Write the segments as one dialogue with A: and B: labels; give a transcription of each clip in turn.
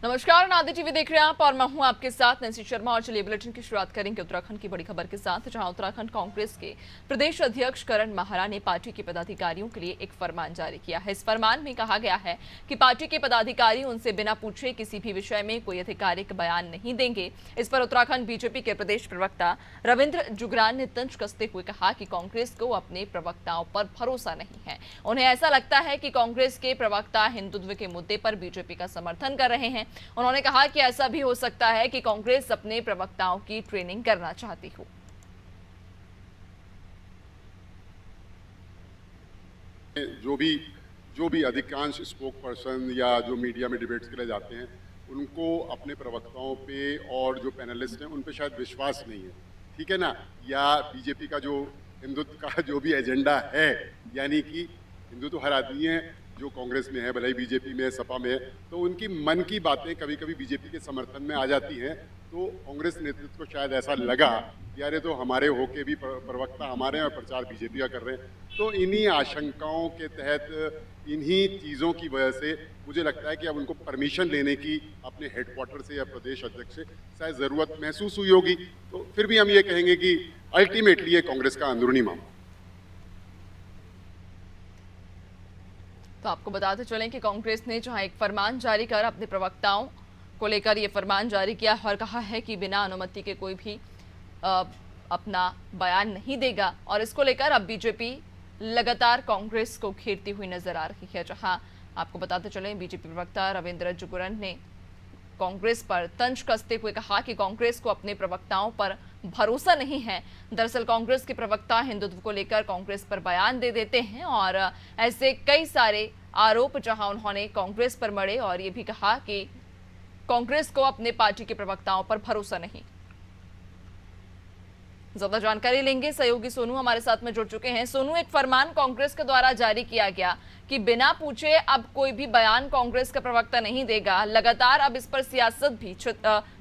A: नमस्कार, नादी टीवी देख रहे हैं आप और मैं हूं आपके साथ नैन्सी शर्मा। और चलिए बुलेटिन की शुरुआत करेंगे उत्तराखंड की बड़ी खबर के साथ, जहां उत्तराखंड कांग्रेस के प्रदेश अध्यक्ष करण माहरा ने पार्टी के पदाधिकारियों के लिए एक फरमान जारी किया है। इस फरमान में कहा गया है कि पार्टी के पदाधिकारी उनसे बिना पूछे किसी भी विषय में कोई आधिकारिक बयान नहीं देंगे। इस पर उत्तराखंड बीजेपी के प्रदेश प्रवक्ता रविंद्र जुगरान ने तंज कसते हुए कहा कि कांग्रेस को अपने प्रवक्ताओं पर भरोसा नहीं है। उन्हें ऐसा लगता है कि कांग्रेस के प्रवक्ता हिंदुत्व के मुद्दे पर बीजेपी का समर्थन कर रहे हैं। उन्होंने कहा कि ऐसा भी हो सकता है कि कांग्रेस अपने प्रवक्ताओं की ट्रेनिंग करना चाहती हो।
B: जो भी अधिकांश स्पोक पर्सन या जो मीडिया में डिबेट्स के लिए जाते हैं, उनको अपने प्रवक्ताओं पे और जो पैनलिस्ट हैं उन पे शायद विश्वास नहीं है, ठीक है ना। या बीजेपी का जो हिंदुत्व का जो भी एजेंडा है, यानी कि हिंदू तो हर आदमी है जो कांग्रेस में है, भले ही बीजेपी में है, सपा में है, तो उनकी मन की बातें कभी कभी बीजेपी के समर्थन में आ जाती हैं। तो कांग्रेस नेतृत्व को शायद ऐसा लगा कि यार ये तो हमारे होके भी प्रवक्ता हमारे हैं और प्रचार बीजेपी का कर रहे हैं। तो इन्हीं आशंकाओं के तहत, इन्हीं चीज़ों की वजह से मुझे लगता है कि अब उनको परमिशन लेने की अपने हेडक्वार्टर से या प्रदेश अध्यक्ष से शायद ज़रूरत महसूस हुई होगी। तो फिर भी हम ये कहेंगे कि अल्टीमेटली ये कांग्रेस का अंदरूनी मामला।
A: तो आपको बताते चलें कि कांग्रेस ने जहां एक फरमान जारी कर अपने प्रवक्ताओं को लेकर ये फरमान जारी किया और कहा है कि बिना अनुमति के कोई भी अपना बयान नहीं देगा। और इसको लेकर अब बीजेपी लगातार कांग्रेस को घेरती हुई नजर आ रही है। जहां आपको बताते चलें, बीजेपी प्रवक्ता रविंद्र जुगरन ने कांग्रेस पर तंज कसते हुए कहा कि कांग्रेस को अपने प्रवक्ताओं पर भरोसा नहीं है। दरअसल कांग्रेस के प्रवक्ता हिंदुत्व को लेकर कांग्रेस पर बयान दे देते हैं और ऐसे कई सारे आरोप जहां उन्होंने कांग्रेस पर मढ़े और ये भी कहा कि कांग्रेस को अपने पार्टी के प्रवक्ताओं पर भरोसा नहीं। ज्यादा जानकारी लेंगे, सहयोगी सोनू हमारे साथ में जुड़ चुके हैं। सोनू, एक फरमान कांग्रेस के द्वारा जारी किया गया कि बिना पूछे अब कोई भी बयान कांग्रेस का प्रवक्ता नहीं देगा। लगातार अब इस पर सियासत भी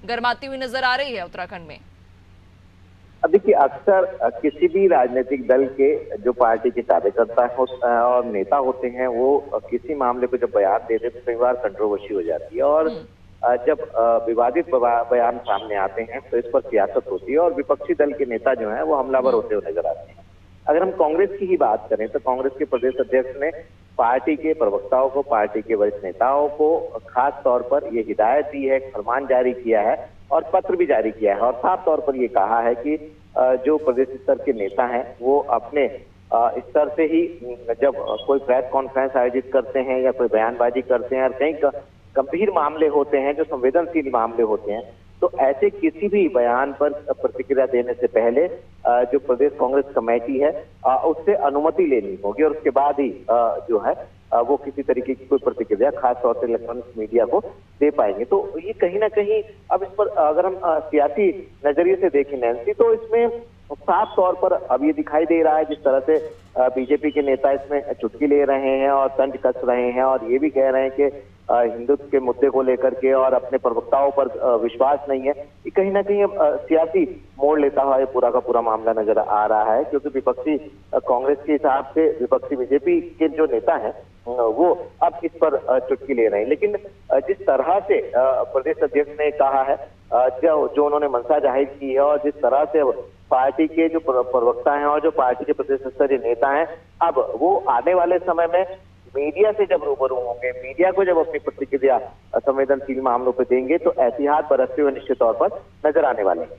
A: गरमाती हुई नजर आ रही है उत्तराखंड में।
C: अब देखिए, अक्सर किसी भी राजनीतिक दल के जो पार्टी के कार्यकर्ता और नेता होते हैं, वो किसी मामले को जब बयान देते तो कई बार कंट्रोवर्सी हो जाती है। और जब विवादित बयान सामने आते हैं तो इस पर सियासत होती है और विपक्षी दल के नेता जो हैं वो हमलावर होते हुए नजर आते हैं। अगर हम कांग्रेस की ही बात करें तो कांग्रेस के प्रदेश अध्यक्ष ने पार्टी के प्रवक्ताओं को, पार्टी के वरिष्ठ नेताओं को खास तौर पर ये हिदायत दी है, फरमान जारी किया है और पत्र भी जारी किया है और साफ तौर पर ये कहा है कि जो प्रदेश स्तर के नेता हैं वो अपने स्तर से ही जब कोई प्रेस कॉन्फ्रेंस आयोजित करते हैं या कोई बयानबाजी करते हैं और कई गंभीर मामले होते हैं, जो संवेदनशील मामले होते हैं, तो ऐसे किसी भी बयान पर प्रतिक्रिया देने से पहले जो प्रदेश कांग्रेस कमेटी है उससे अनुमति लेनी होगी और उसके बाद ही जो है वो किसी तरीके की कोई प्रतिक्रिया खास तौर से इलेक्ट्रॉनिक मीडिया को दे पाएंगे। तो ये कहीं ना कहीं अब इस पर अगर हम सियासी नजरिए से देखें नैन्सी, तो इसमें साफ तौर पर अब ये दिखाई दे रहा है जिस तरह से बीजेपी के नेता इसमें चुटकी ले रहे हैं और तंज कस रहे हैं और ये भी कह रहे हैं कि हिंदुत्व के मुद्दे को लेकर के और अपने प्रवक्ताओं पर विश्वास नहीं है। ये कहीं ना कहीं अब सियासी मोड़ लेता हुआ ये पूरा का पूरा मामला नजर आ रहा है, क्योंकि विपक्षी कांग्रेस के हिसाब से विपक्षी बीजेपी के जो नेता हैं वो अब इस पर चुटकी ले रहे हैं। लेकिन जिस तरह से प्रदेश अध्यक्ष ने कहा है, जो उन्होंने मंशा जाहिर की है और जिस तरह से पार्टी के जो प्रवक्ता हैं और जो पार्टी के प्रदेश स्तरीय नेता हैं, अब वो आने वाले समय में मीडिया से जब रूबरू होंगे, मीडिया को जब अपनी प्रतिक्रिया संवेदनशील मामलों पर देंगे, तो एहतियात बरतते हुए निश्चित तौर पर नजर आने वाले हैं।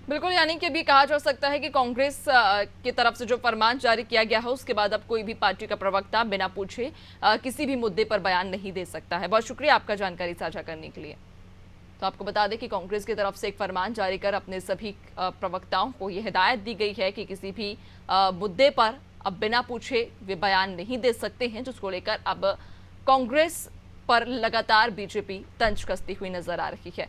A: बिल्कुल, यानी कि अभी कहा जा सकता है कि कांग्रेस की तरफ से जो फरमान जारी किया गया है उसके बाद अब कोई भी पार्टी का प्रवक्ता बिना पूछे किसी भी मुद्दे पर बयान नहीं दे सकता है। बहुत शुक्रिया आपका जानकारी साझा करने के लिए। तो आपको बता दें कि कांग्रेस की तरफ से एक फरमान जारी कर अपने सभी प्रवक्ताओं को यह हिदायत दी गई है कि किसी भी मुद्दे पर अब बिना पूछे वे बयान नहीं दे सकते हैं, जिसको लेकर अब कांग्रेस पर लगातार बीजेपी तंज कसती हुई नजर आ रही है।